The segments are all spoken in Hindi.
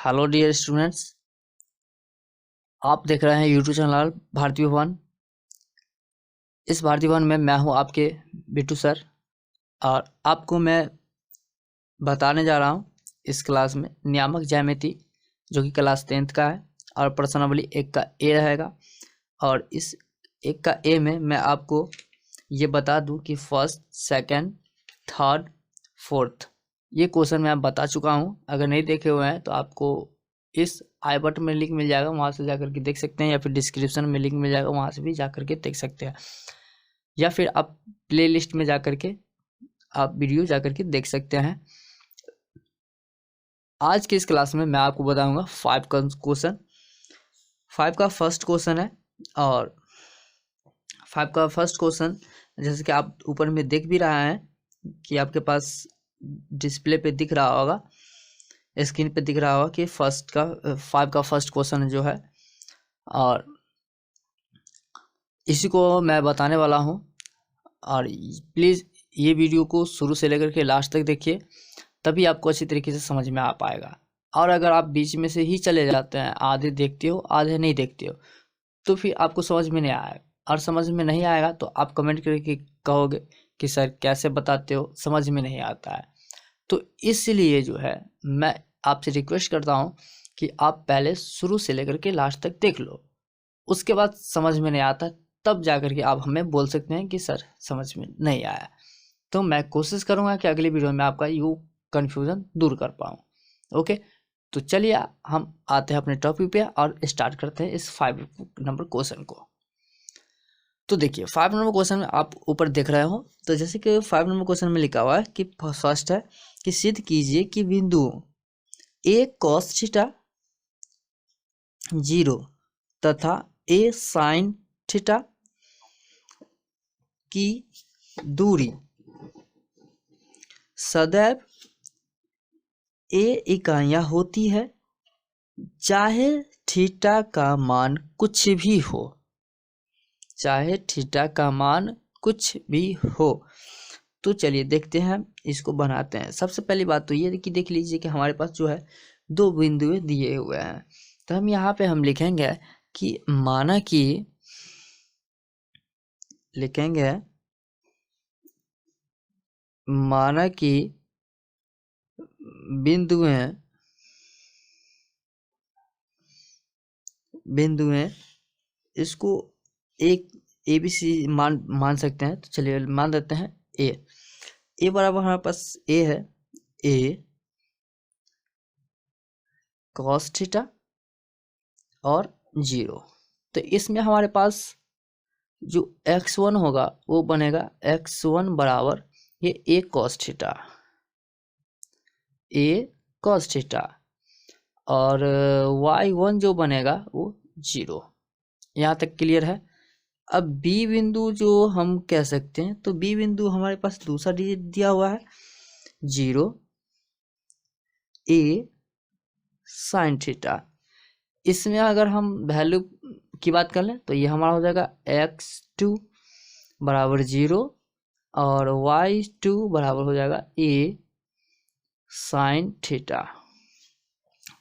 हेलो डियर स्टूडेंट्स, आप देख रहे हैं यूट्यूब चैनल भारतीय भवन। इस भारतीय भवन में मैं हूं आपके बिट्टू सर और आपको मैं बताने जा रहा हूं इस क्लास में नियामक ज्यामिति जो कि क्लास 10th का है और प्रश्नावली 1 का ए रहेगा। और इस 1 का ए में मैं आपको ये बता दूं कि फर्स्ट, सेकंड, थर्ड, फोर्थ ये क्वेश्चन मैं बता चुका हूं। अगर नहीं देखे हुए हैं तो आपको इस आई बटन में लिंक मिल जाएगा, वहां से जाकर के देख सकते हैं, या फिर डिस्क्रिप्शन में लिंक मिल जाएगा, वहां से भी जाकर के देख सकते हैं, या फिर आप प्ले लिस्ट में जाकर के आप वीडियो जाकर के देख सकते हैं। आज के इस क्लास में मैं आपको बताऊंगा 5 का क्वेश्चन। 5 का फर्स्ट क्वेश्चन है और 5 का फर्स्ट क्वेश्चन जैसे कि आप ऊपर में देख भी रहा है कि आपके पास डिस्प्ले पे दिख रहा होगा, स्क्रीन पे दिख रहा होगा कि 5 का फर्स्ट क्वेश्चन जो है, और इसी को मैं बताने वाला हूं। और प्लीज़ ये वीडियो को शुरू से लेकर के लास्ट तक देखिए, तभी आपको अच्छी तरीके से समझ में आ पाएगा। और अगर आप बीच में से ही चले जाते हैं, आधे देखते हो आधे नहीं देखते हो, तो फिर आपको समझ में नहीं आएगा। और समझ में नहीं आएगा तो आप कमेंट करके कहोगे कि सर कैसे बताते हो, समझ में नहीं आता है। तो इसलिए जो है मैं आपसे रिक्वेस्ट करता हूं कि आप पहले शुरू से लेकर के लास्ट तक देख लो, उसके बाद समझ में नहीं आता तब जाकर के आप हमें बोल सकते हैं कि सर समझ में नहीं आया। तो मैं कोशिश करूंगा कि अगली वीडियो में आपका यू कन्फ्यूज़न दूर कर पाऊँ। ओके, तो चलिए हम आते हैं अपने टॉपिक पे और स्टार्ट करते हैं इस 5 नंबर क्वेश्चन को। तो देखिए 5 नंबर क्वेश्चन में आप ऊपर देख रहे हो, तो जैसे कि 5 नंबर क्वेश्चन में लिखा हुआ है कि फर्स्ट है कि सिद्ध कीजिए कि बिंदु ए cos थीटा 0 तथा ए sin थीटा की दूरी सदैव ए इकाइयां होती है, चाहे थीटा का मान कुछ भी हो, चाहे थीटा का मान कुछ भी हो। तो चलिए देखते हैं, इसको बनाते हैं। सबसे पहली बात तो ये कि देख लीजिए कि हमारे पास जो है 2 बिंदु दिए हुए हैं। तो हम यहाँ पे हम लिखेंगे कि माना कि बिंदुएं इसको एक ABC मान सकते हैं। तो चलिए मान देते हैं ए बराबर हमारे पास ए है, ए cos थीटा और 0। तो इसमें हमारे पास जो x1 होगा वो बनेगा x1 बराबर ये ए cos थीटा और y1 जो बनेगा वो 0। यहाँ तक क्लियर है। अब B बिंदु जो हम कह सकते हैं, तो B बिंदु हमारे पास दूसरा डिजिट दिया हुआ है 0 ए sin थीटा। इसमें अगर हम वैल्यू की बात कर लें तो ये हमारा हो जाएगा x2 बराबर 0 और y2 बराबर हो जाएगा ए sin थीटा।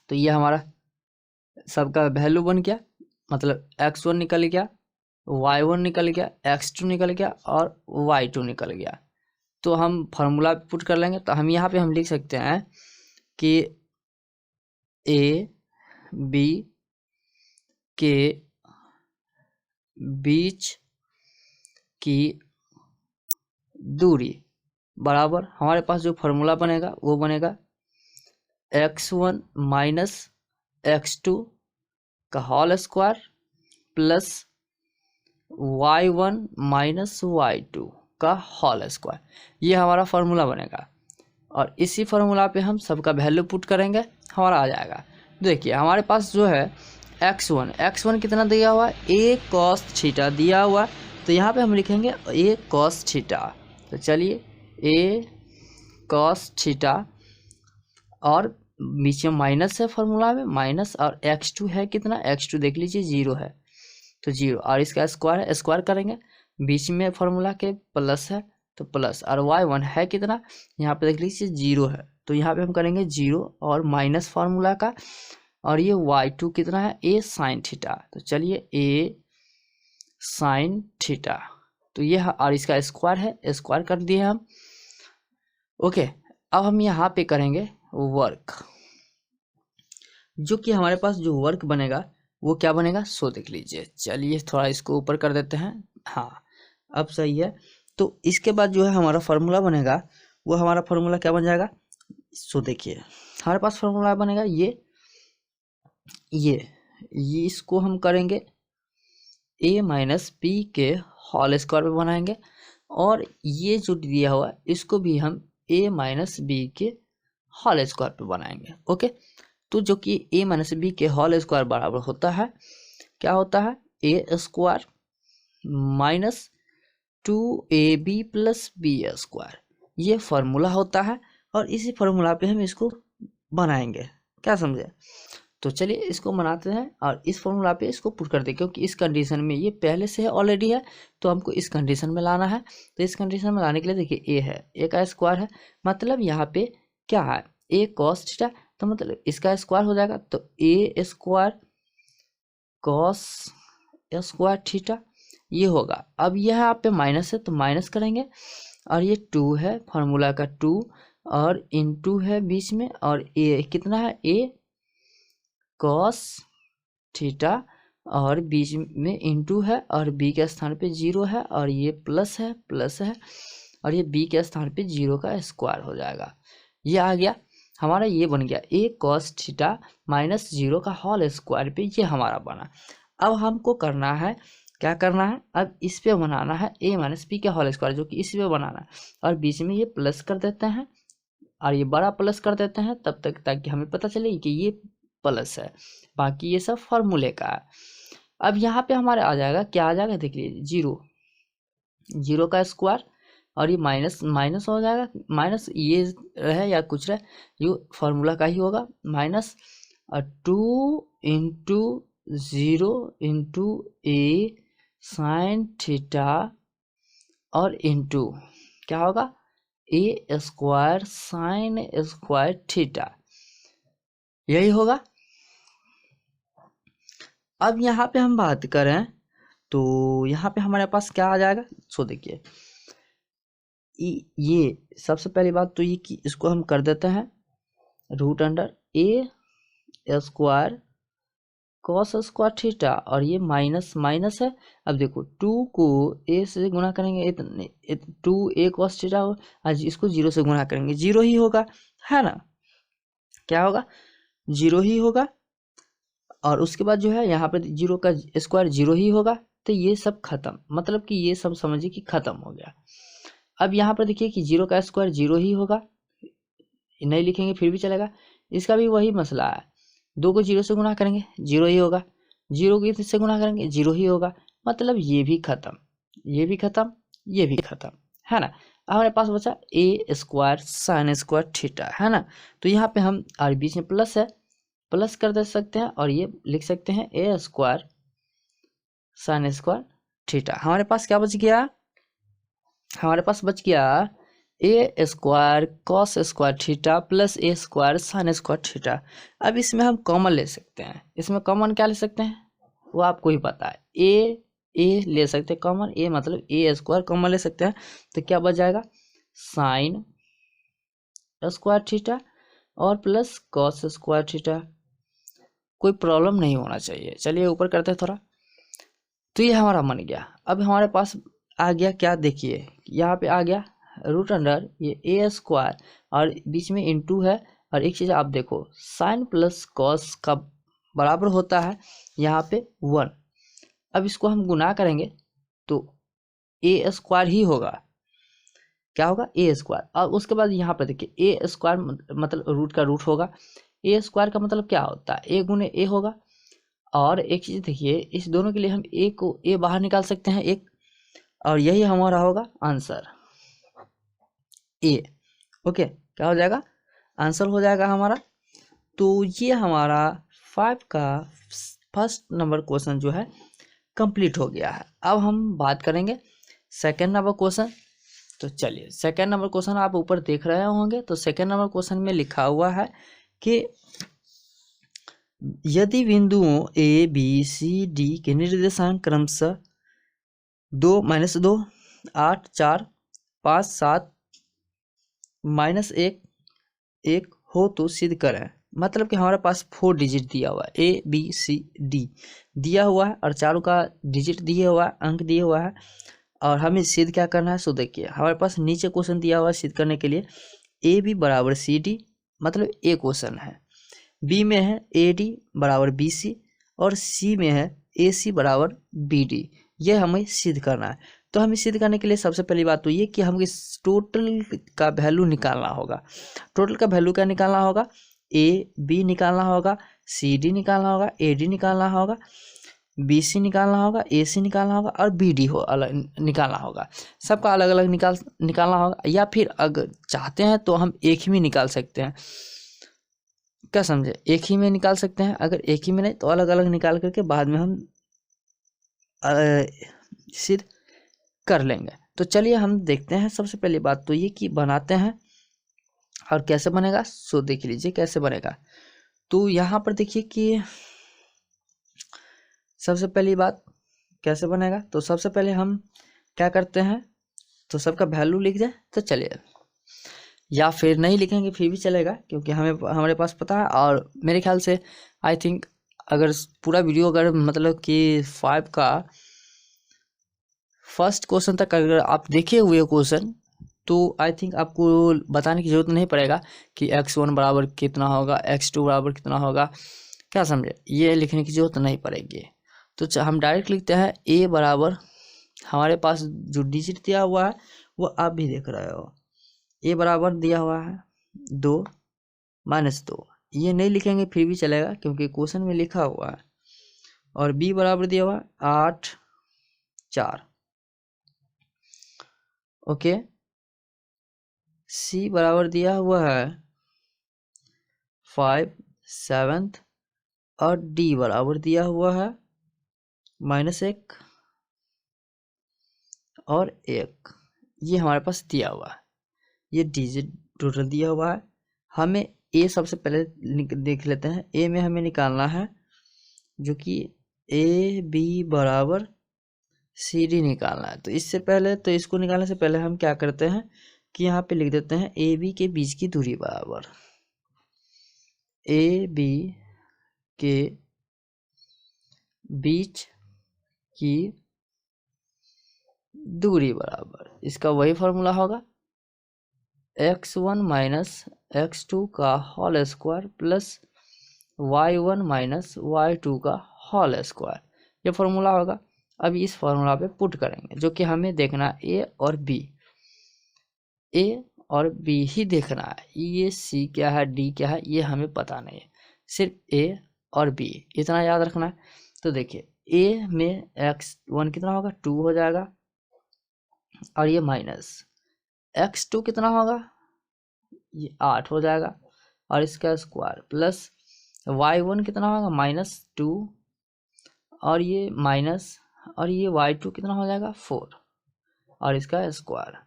तो ये हमारा सबका वैल्यू बन गया, मतलब x1 निकल गया, y1 निकल गया, x2 निकल गया और y2 निकल गया। तो हम फार्मूला पुट कर लेंगे। तो हम यहाँ पे हम लिख सकते हैं कि ए बी के बीच की दूरी बराबर हमारे पास जो फार्मूला बनेगा वो बनेगा x1 माइनस x2 का whole square plus y1 minus y2 का होल स्क्वायर। ये हमारा फार्मूला बनेगा और इसी फार्मूला पे हम सबका वैल्यू पुट करेंगे, हमारा आ जाएगा। देखिए हमारे पास जो है x1 कितना दिया हुआ है, a cos थीटा दिया हुआ है। तो यहाँ पे हम लिखेंगे a cos थीटा। तो चलिए a cos थीटा और नीचे माइनस है, फार्मूला में माइनस, और x2 है कितना, x2 देख लीजिए 0 है तो 0, और इसका स्क्वायर करेंगे, बीच में फार्मूला के प्लस है तो प्लस, और y1 है कितना यहाँ पे देख लीजिए 0 है तो यहाँ पे हम करेंगे 0 और माइनस फार्मूला का, और ये y2 कितना है, a साइन थीटा। तो चलिए a साइन थीटा, तो ये और इसका स्क्वायर है, स्क्वायर कर दिए हम। ओके, अब हम यहाँ पे करेंगे वर्क, जो कि हमारे पास जो वर्क बनेगा वो क्या बनेगा, सो देख लीजिए। चलिए थोड़ा इसको ऊपर कर देते हैं, हाँ अब सही है। तो इसके बाद जो है हमारा फार्मूला बनेगा, वो हमारा फार्मूला क्या बन जाएगा, सो देखिए हमारे पास फार्मूला बनेगा ये इसको हम करेंगे a माइनस बी के होल स्क्वायर पे बनाएंगे, और ये जो दिया हुआ है इसको भी हम a माइनस बी के होल स्क्वायर पे बनाएंगे। ओके, तो जो कि a माइनस बी के होल स्क्वायर बराबर होता है, क्या होता है, a square minus 2ab plus B square, ये फार्मूला होता है। और इसी फार्मूला पे हम इसको बनाएंगे, क्या समझे। तो चलिए इसको बनाते हैं और इस फार्मूला पे इसको पुट कर दें, क्योंकि इस कंडीशन में ये पहले से है ऑलरेडी है, तो हमको इस कंडीशन में लाना है। तो इस कंडीशन में लाने के लिए देखिए a है, a का स्क्वायर है, मतलब यहाँ पे क्या है, a cos थीटा, तो मतलब इसका स्क्वायर हो जाएगा, तो a square cos square theta ये होगा। अब यह यहाँ पे माइनस है तो माइनस करेंगे, और ये 2 है, फार्मूला का 2 और इनटू है बीच में, और a कितना है, a cos थीटा, और बीच में इनटू है, और b के स्थान पे 0 है, और ये प्लस है, और ये b के स्थान पे 0 का स्क्वायर हो जाएगा। ये आ गया हमारा, ये बन गया a cos थीटा माइनस 0 का होल स्क्वायर पे, ये हमारा बना। अब हमको करना है, क्या करना है, अब इस पे बनाना है a माइनस बी का होल स्क्वायर, जो कि इस पे बनाना है, और बीच में ये प्लस कर देते हैं, और ये बड़ा प्लस कर देते हैं तब तक, ताकि हमें पता चले कि ये प्लस है, बाकी ये सब फॉर्मूले का है। अब यहाँ पे हमारे आ जाएगा, क्या आ जाएगा देख लीजिए, 0 का स्क्वायर, और ये माइनस माइनस हो जाएगा, माइनस ये रहे या कुछ रहे, ये फॉर्मूला का ही होगा, minus 2 into 0 into a sine theta, और इंटू क्या होगा, a square sine square theta, यही होगा। अब यहाँ पे हम बात करें तो यहाँ पे हमारे पास क्या आ जाएगा, सो देखिए ये सबसे पहली बात तो ये कि इसको हम कर देते हैं root under a square cos square theta, और ये माइनस माइनस है। अब देखो 2 को a से गुणा करेंगे, 2a कॉस थीटा हो, आज इसको 0 से गुणा करेंगे, 0 ही होगा, है ना, क्या होगा, 0 ही होगा। और उसके बाद जो है यहाँ पे 0 का स्क्वायर 0 ही होगा, तो ये सब खत्म, मतलब कि ये सब समझिए कि खत्म हो गया। अब यहाँ पर देखिए कि 0 का स्क्वायर 0 ही होगा, नहीं लिखेंगे फिर भी चलेगा, इसका भी वही मसला है, 2 को 0 से गुणा करेंगे 0 ही होगा, 0 को इससे गुणा करेंगे 0 ही होगा, मतलब ये भी खत्म, ये भी खत्म, ये भी खत्म, है ना। हमारे पास बचा a square sine square theta, है ना। तो यहाँ पे हम, और बीच में प्लस है, प्लस कर दे सकते हैं, और ये लिख सकते हैं a square sine square theta. हमारे पास क्या बच गया, हमारे पास बच गया a square cos square theta plus a square sine square theta. अब इसमें हम कॉमन ले सकते हैं, इसमें कॉमन क्या ले सकते हैं वो आपको ही पता है, a ले सकते हैं कॉमन, a मतलब a स्क्वायर कॉमन ले सकते हैं, तो क्या बच जाएगा, साइन स्क्वायर थीटा और प्लस कॉस स्क्वायर थीटा। कोई प्रॉब्लम नहीं होना चाहिए। चलिए ऊपर करते हैं थोड़ा, तो ये हमारा बन गया। अब हमारे पास आ गया क्या, देखिए यहाँ पे आ गया रूट अंडर ये a स्क्वायर, और बीच में इनटू है, और एक चीज़ आप देखो साइन प्लस कॉस का बराबर होता है यहाँ पे 1। अब इसको हम गुना करेंगे तो a स्क्वायर ही होगा, क्या होगा, a स्क्वायर। और उसके बाद यहाँ पर देखिए a स्क्वायर मतलब रूट का रूट होगा, a स्क्वायर का मतलब क्या होता है, a गुने a होगा। और एक चीज़ देखिए, इस दोनों के लिए हम a बाहर निकाल सकते हैं एक, और यही हमारा होगा आंसर a। ओके, क्या हो जाएगा, आंसर हो जाएगा हमारा। तो ये हमारा 5 का फर्स्ट नंबर क्वेश्चन जो है कंप्लीट हो गया है। अब हम बात करेंगे सेकंड नंबर क्वेश्चन। तो चलिए सेकेंड नंबर क्वेश्चन आप ऊपर देख रहे होंगे। तो सेकेंड नंबर क्वेश्चन में लिखा हुआ है कि यदि बिंदुओं ए बी सी डी के निर्देशांक क्रमशः 2 -2 8 4 5 7 -1 1 हो तो सिद्ध करें। मतलब कि हमारे पास 4 डिजिट दिया हुआ है, ए बी सी डी दिया हुआ है और चारों का डिजिट दिया हुआ है, अंक दिया हुआ है और हमें सिद्ध क्या करना है। सो देखिए हमारे पास नीचे क्वेश्चन दिया हुआ है सिद्ध करने के लिए ए बी बराबर सी डी, मतलब ए क्वेश्चन है। बी में है ए डी बराबर बी सी और सी में है ए सी बराबर बी डी। यह हमें सिद्ध करना है। तो हमें सिद्ध करने के लिए सबसे पहली बात तो ये कि हमें इस टोटल का वैल्यू निकालना होगा। टोटल का वैल्यू क्या निकालना होगा, ए बी निकालना होगा, सी डी निकालना होगा, ए डी निकालना होगा, बी सी निकालना होगा, ए सी निकालना होगा और बी डी हो अलग निकालना होगा। सबका अलग अलग निकालना होगा। या फिर अगर चाहते हैं तो हम एक ही में निकाल सकते हैं, क्या समझे, एक ही में निकाल सकते हैं। अगर एक ही में नहीं तो अलग अलग निकाल करके बाद में हम सिद्ध कर लेंगे। तो चलिए हम देखते हैं। सबसे पहली बात तो ये कि बनाते हैं और कैसे बनेगा सो देख लीजिए कैसे बनेगा। तो यहाँ पर देखिए कि सबसे पहली बात कैसे बनेगा। तो सबसे पहले हम क्या करते हैं, तो सबका वैल्यू लिख जाए तो चलिए, या फिर नहीं लिखेंगे फिर भी चलेगा क्योंकि हमारे पास पता है। और मेरे ख्याल से आई थिंक अगर पूरा वीडियो अगर मतलब कि 5 का फर्स्ट क्वेश्चन तक अगर आप देखे हुए क्वेश्चन तो आई थिंक आपको बताने की जरूरत नहीं पड़ेगा कि x1 बराबर कितना होगा, x2 बराबर कितना होगा, क्या समझे, ये लिखने की जरूरत नहीं पड़ेगी। तो हम डायरेक्ट लिखते हैं a बराबर, हमारे पास जो डिजिट दिया हुआ है वो आप भी देख रहे हो, a बराबर दिया हुआ है 2 -2। ये नहीं लिखेंगे फिर भी चलेगा क्योंकि क्वेश्चन में लिखा हुआ है। और b बराबर दिया हुआ है 8 4, ओके। सी बराबर दिया हुआ है 5 7 और डी बराबर दिया हुआ है -1 और 1। ये हमारे पास दिया हुआ है, ये डिजिट टोटल दिया हुआ है। हमें ए सबसे पहले देख लेते हैं। ए में हमें निकालना है जो कि ए बी बराबर सी डी निकालना है। तो इससे पहले तो इसको निकालने से पहले हम क्या करते हैं कि यहाँ पे लिख देते हैं ए बी के बीच की दूरी बराबर, ए बी के बीच की दूरी बराबर, इसका वही फॉर्मूला होगा x1 माइनस x2 का whole square plus y1 minus y2 का होल स्क्वायर, ये फॉर्मूला होगा। अब इस फॉर्मूला पे पुट करेंगे जो कि हमें देखना ए और बी, ए और बी ही देखना है। ये सी क्या है डी क्या है ये हमें पता नहीं है, सिर्फ ए और बी इतना याद रखना है। तो देखिए ए में x1 कितना होगा 2 हो जाएगा और ये माइनस x2 कितना होगा ये 8 हो जाएगा और इसका स्क्वायर प्लस y1 कितना होगा -2 और ये माइनस और ये y2 कितना हो जाएगा 4 और इसका स्क्वायर।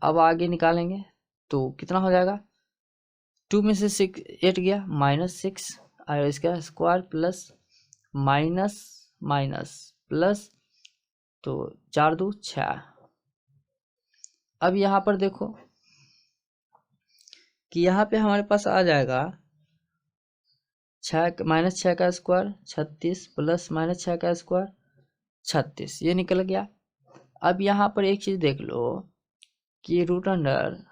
अब आगे निकालेंगे तो कितना हो जाएगा 2 में से 6 8 गया -6 और इसका square plus minus minus plus, तो 4 2 6। अब यहाँ पर देखो कि यहाँ पे हमारे पास आ जाएगा 6 -6 का स्क्वायर 36 प्लस -6 का स्क्वायर 36, ये निकल गया। अब यहाँ पर एक चीज देख लो कि रूट अंडर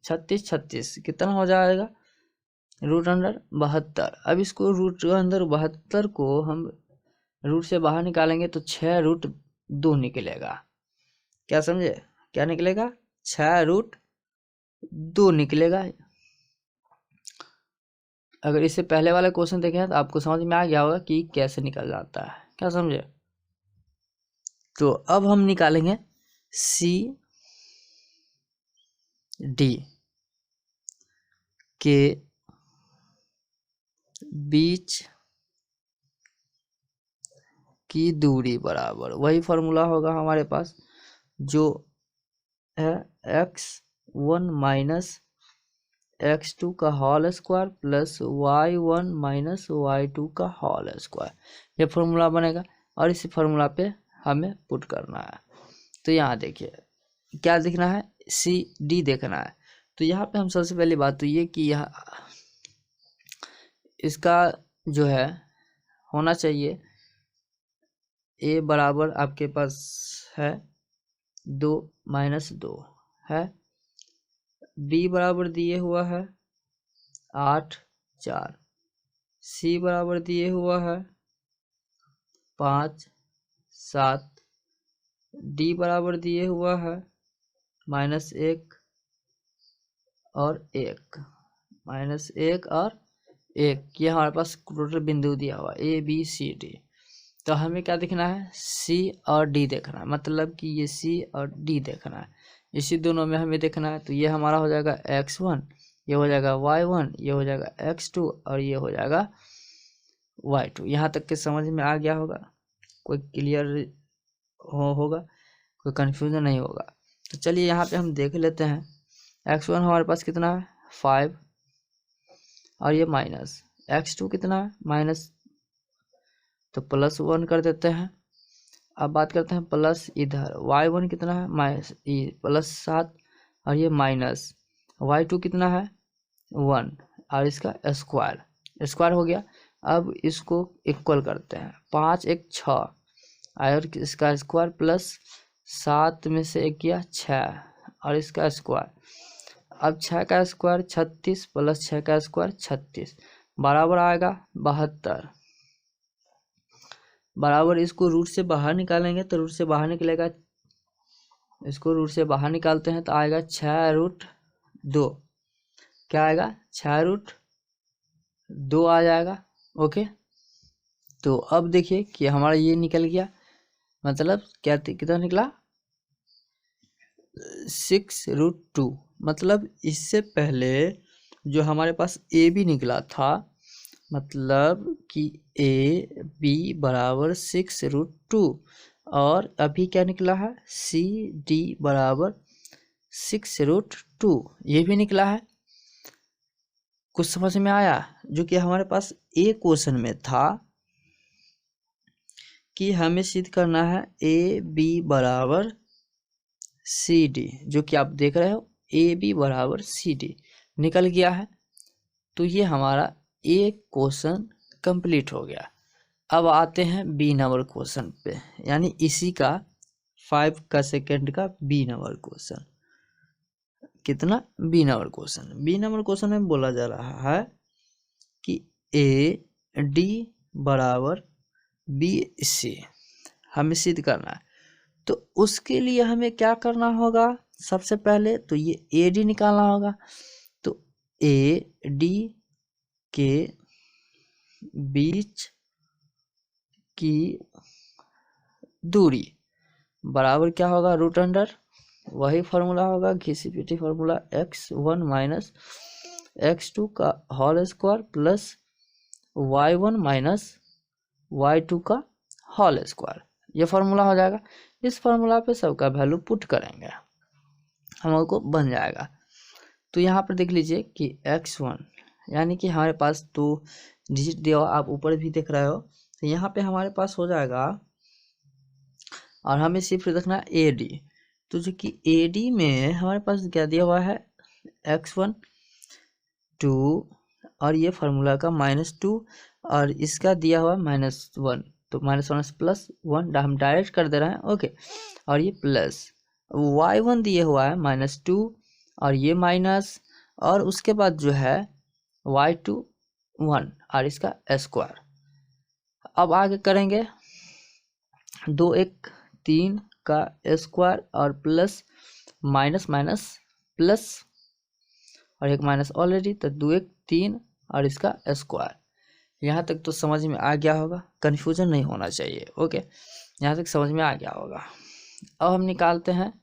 36 36 कितना हो जाएगा रूट अंडर 72। अब इसको रूट अंडर 72 को हम रूट से बाहर निकालेंगे तो 6√2 निकलेगा, क्या समझे, क्या निकलेगा 6√2 निकलेगा। अगर इससे पहले वाला क्वेश्चन देखें तो आपको समझ में आ गया होगा कि कैसे निकल जाता है, क्या समझे। तो अब हम निकालेंगे सी डी के बीच की दूरी बराबर, वही फॉर्मूला होगा हमारे पास जो है x1 माइनस x2 का whole square plus y1 minus y2 का होल स्क्वायर, ये फॉर्मूला बनेगा और इसी फॉर्मूला पे हमें पुट करना है। तो यहाँ देखिए क्या देखना है, सी डी देखना है। तो यहाँ पे हम सबसे पहली बात तो ये कि यहाँ इसका जो है होना चाहिए ए बराबर आपके पास है 2 माइनस 2 है, बी बराबर दिए हुआ है 8 4, सी बराबर दिए हुआ है 5 7, डी बराबर दिए हुआ है -1 और 1, -1 और 1, ये हमारे पास टोटल बिंदु दिया हुआ ए बी सी डी। तो हमें क्या देखना है, सी और डी देखना है, मतलब कि ये सी और डी देखना है, इसी दोनों में हमें देखना है। तो ये हमारा हो जाएगा x1, ये हो जाएगा y1, ये हो जाएगा x2 और ये हो जाएगा y2। यहाँ तक के समझ में आ गया होगा, कोई क्लियर होगा, कोई कंफ्यूजन नहीं होगा। तो चलिए यहाँ पे हम देख लेते हैं, x1 हमारे पास कितना है 5 और ये माइनस, x2 कितना है माइनस, तो +1 कर देते हैं। अब बात करते हैं प्लस इधर, y1 कितना है माइनस +7 और ये माइनस, y2 कितना है 1 और इसका स्क्वायर हो गया। अब इसको इक्वल करते हैं, 5 1 6 और इसका स्क्वायर प्लस 7 में से 1 किया 6 और इसका स्क्वायर। अब 6 का स्क्वायर 36 प्लस 6 का स्क्वायर 36 बराबर आएगा 72, बराबर इसको रूट से बाहर निकालेंगे तो रूट से बाहर निकलेगा, इसको रूट से बाहर निकालते हैं तो आएगा 6√2, क्या आएगा 6√2 आ जाएगा। ओके, तो अब देखिए कि हमारा ये निकल गया, मतलब क्या कितना निकला 6√2, मतलब इससे पहले जो हमारे पास ए बी निकला था, मतलब कि ए बी बराबर 6√2 और अभी क्या निकला है सी डी बराबर 6√2, ये भी निकला है। कुछ समझ में आया, जो कि हमारे पास ए क्वेश्चन में था कि हमें सिद्ध करना है ए बी बराबर सी डी, जो कि आप देख रहे हो ए बी बराबर सी डी निकल गया है। तो ये हमारा ए क्वेश्चन कंप्लीट हो गया। अब आते हैं बी नंबर क्वेश्चन पे, यानी इसी का 5 का सेकंड का बी नंबर क्वेश्चन। कितना बी नंबर क्वेश्चन में बोला जा रहा है कि ए डी बराबर बी सी हमें सिद्ध करना है। तो उसके लिए हमें क्या करना होगा, सबसे पहले तो ये ए डी निकालना होगा। तो ए डी के बीच की दूरी बराबर क्या होगा √, वही फार्मूला होगा घिसी पिटी फार्मूला, x1 माइनस x2 का whole square plus y1 minus y2 का होल स्क्वायर, ये फार्मूला हो जाएगा। इस फार्मूला पे सबका वैल्यू पुट करेंगे, हम लोग को बन जाएगा। तो यहाँ पर देख लीजिए कि x1 यानी कि हमारे पास 2 डिजिट दिया हुआ, आप ऊपर भी देख रहे हो। तो यहाँ पे हमारे पास हो जाएगा, और हमें सिर्फ रखना ए डी। तो जो कि ए डी में हमारे पास क्या दिया हुआ है x1 2 और ये फार्मूला का -2 और इसका दिया हुआ -1, तो -1 +1 हम डायरेक्ट कर दे रहे हैं। ओके, और ये प्लस y1 दिए हुआ है -2 और ये माइनस, और उसके बाद जो है y2 1 और इसका स्क्वायर। अब आगे करेंगे 2 1 3 का स्क्वायर और प्लस माइनस प्लस और एक माइनस ऑलरेडी, तो 2 1 3 और इसका स्क्वायर। यहाँ तक तो समझ में आ गया होगा, कन्फ्यूजन नहीं होना चाहिए। ओके, यहाँ तक समझ में आ गया होगा। अब हम निकालते हैं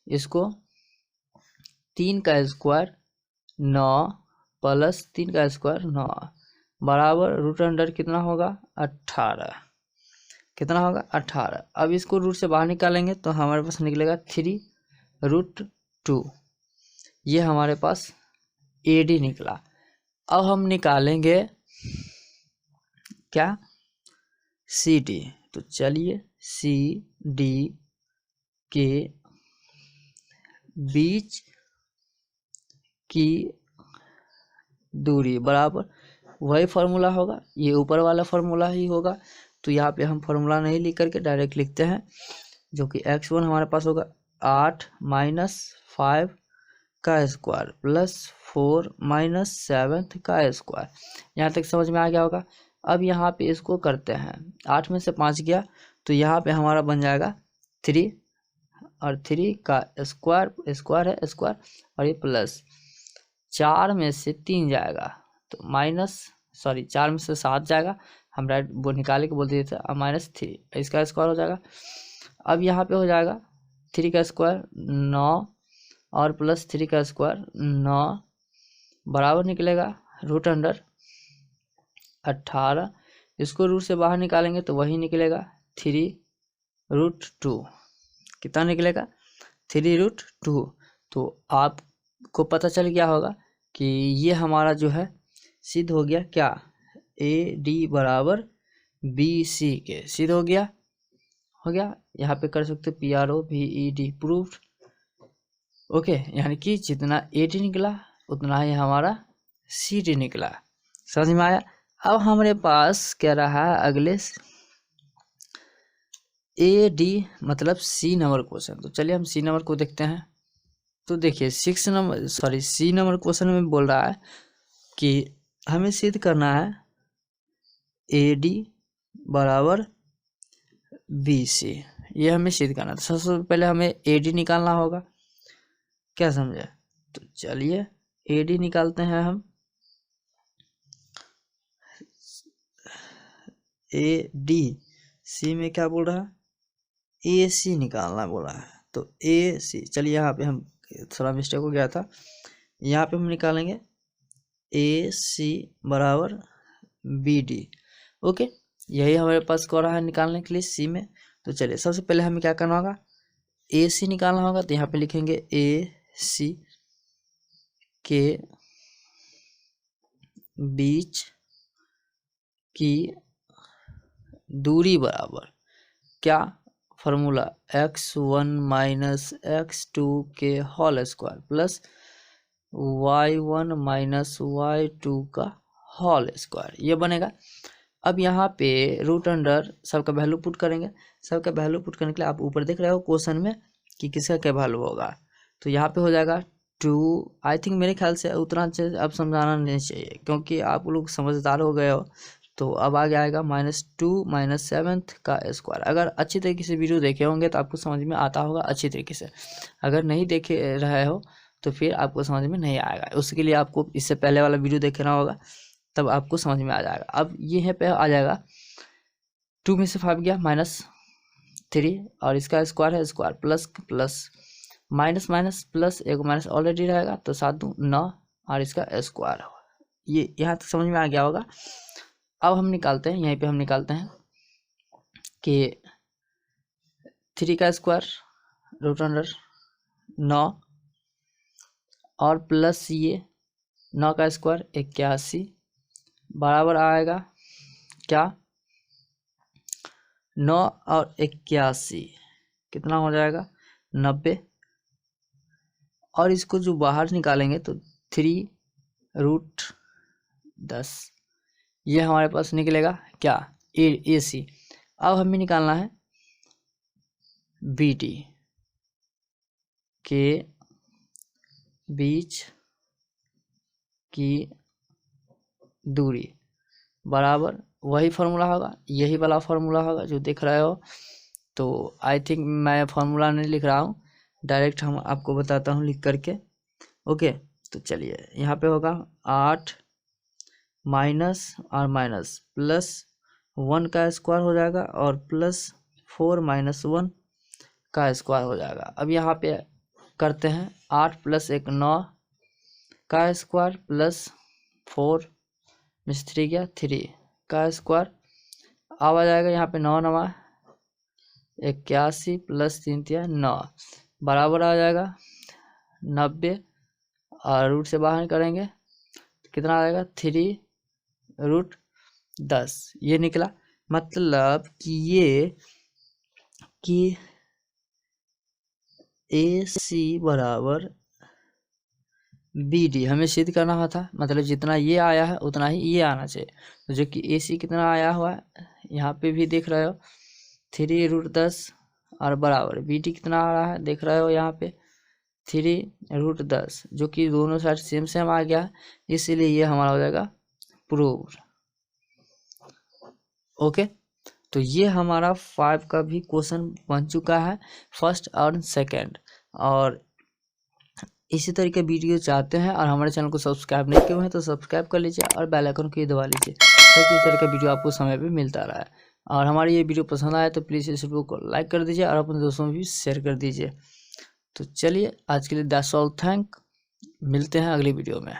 इसको, 3 का स्क्वायर 9 प्लस 3 का स्क्वायर 9 बराबर √, कितना होगा 18, कितना होगा 18। अब इसको रूट से बाहर निकालेंगे तो हमारे पास निकलेगा 3 √2। ये हमारे पास AD निकला। अब हम निकालेंगे क्या, CD। तो चलिए CD के बीच की दूरी बराबर वही फार्मूला होगा, ये ऊपर वाला फार्मूला ही होगा। तो यहाँ पे हम फार्मूला नहीं लिख करके डायरेक्ट लिखते हैं, जो कि x1 हमारे पास होगा 8 - 5 का स्क्वायर प्लस 4 - 7 का स्क्वायर। यहाँ तक समझ में आ गया होगा। अब यहाँ पे इसको करते हैं, 8 में से 5 गया तो यहाँ पे हमारा बन जाएगा 3, और 3 का स्क्वायर, स्क्वायर है स्क्वायर, और ये प्लस 4 में से 3 जाएगा तो सॉरी 4 में से 7 जाएगा, हम राइट वो निकाले के बोल दिए थे, अब -3 इसका स्क्वायर हो जाएगा। अब यहाँ पे हो जाएगा 3 का स्क्वायर 9 और प्लस 3 का स्क्वायर 9 बराबर निकलेगा √18। इसको रूट से बाहर निकालेंगे तो वही निकलेगा 3√2। कितना निकलेगा, 3√2। तो आपको पता चल गया होगा कि ये हमारा जो है सिद्ध हो गया क्या, AD बराबर BC के सिद्ध हो गया। यहाँ पे कर सकते PROVED प्रूफ्ड। ओके, यानी कि जितना AD निकला उतना ही हमारा CD निकला। समझ में आया। अब हमारे पास क्या रहा अगले AD मतलब C नंबर क्वेश्चन। तो चलिए हम C नंबर को देखते हैं। तो देखिए C नंबर क्वेश्चन में बोल रहा है कि हमें सिद्ध करना है AD बराबर BC। ये हमें सिद्ध करना है। तो सबसे पहले हमें AD निकालना होगा, क्या समझे। तो चलिए AD निकालते हैं हम। AD C में क्या बोल रहा है, AC निकालना बोल रहा है। तो AC, चलिए यहाँ पे हम थोड़ा मिस्टेक हो गया था, यहाँ पे हम निकालेंगे AC बराबर BD। ओके, यही हमारे पास को रहा है निकालने के लिए C में। तो चलिए सबसे पहले हमें क्या करना होगा, AC निकालना होगा। तो यहाँ पे लिखेंगे AC के बीच की दूरी बराबर क्या, फार्मूला x1 - x2 के whole square plus y1 - y2 का होल स्क्वायर, ये बनेगा। अब यहाँ पे √अंडर सबका वैल्यू पुट करेंगे। सबका वैल्यू पुट करने के लिए आप ऊपर देख रहे हो क्वेश्चन में कि किसका क्या वैल्यू होगा। तो यहाँ पे हो जाएगा 2। आई थिंक मेरे ख्याल से उतना अच्छे अब समझाना नहीं चाहिए, क्योंकि आप लोग समझदार हो गए हो। तो अब आगे आएगा -2 - 7 का स्क्वायर। अगर अच्छी तरीके से वीडियो देखे होंगे तो आपको समझ में आता होगा अच्छी तरीके से। अगर नहीं देखे रहे हो तो फिर आपको समझ में नहीं आएगा। उसके लिए आपको इससे पहले वाला वीडियो देखना होगा, तब आपको समझ में आ जाएगा। अब ये पे आ जाएगा 2 में से 5 गया -3, और इसका स्क्वायर है स्क्वायर प्लस माइनस प्लस, एक माइनस ऑलरेडी रहेगा तो 7 दूँ 9, और इसका स्क्वायर। ये यहाँ तक समझ में आ गया होगा। अब हम निकालते हैं, यहीं पे हम निकालते हैं कि 3 का स्क्वायर √9 और प्लस ये 9 का स्क्वायर 81 बराबर आएगा क्या, 9 और 81 कितना हो जाएगा 90। और इसको जो बाहर निकालेंगे तो 3√10, ये हमारे पास निकलेगा क्या, AC। अब हमें निकालना है BD के बीच की दूरी बराबर वही फार्मूला होगा, यही वाला फार्मूला होगा जो देख रहे हो। तो आई थिंक मैं फार्मूला नहीं लिख रहा हूँ, डायरेक्ट हम आपको बताता हूँ लिख करके। ओके, तो चलिए यहाँ पे होगा 8 माइनस और माइनस प्लस 1 का स्क्वायर हो जाएगा, और प्लस 4 - 1 का स्क्वायर हो जाएगा। अब यहाँ पे करते हैं 8 + 1 9 का स्क्वायर प्लस 4 में से 3 गया 3 का स्क्वायर। अब आ जाएगा यहाँ पे 9 9 81 प्लस 3 9, बराबर आ जाएगा 90 और रूट से बाहर करेंगे तो कितना आएगा 3√10 ये निकला। मतलब कि ये कि AC बराबर BD हमें सिद्ध करना था, मतलब जितना ये आया है उतना ही ये आना चाहिए। तो जो कि AC कितना आया हुआ है यहाँ पे भी देख रहे हो 3√10 और बराबर BD कितना आ रहा है देख रहे हो यहाँ पे 3√10, जो कि दोनों साइड सेम सेम आ गया है, इसीलिए ये हमारा हो जाएगा प्रूव। ओके, तो ये हमारा 5 का भी क्वेश्चन बन चुका है, फर्स्ट और सेकंड। और इसी तरह के वीडियो चाहते हैं और हमारे चैनल को सब्सक्राइब नहीं किए हुए हैं तो सब्सक्राइब कर लीजिए और बेल आइकन को दबा लीजिए ताकि इस तरह का वीडियो आपको समय पे मिलता रहा है। और हमारी ये वीडियो पसंद आए तो प्लीज़ इस वीडियो को लाइक कर दीजिए और अपने दोस्तों में भी शेयर कर दीजिए। तो चलिए आज के लिए दैट्स ऑल, थैंक, मिलते हैं अगली वीडियो में।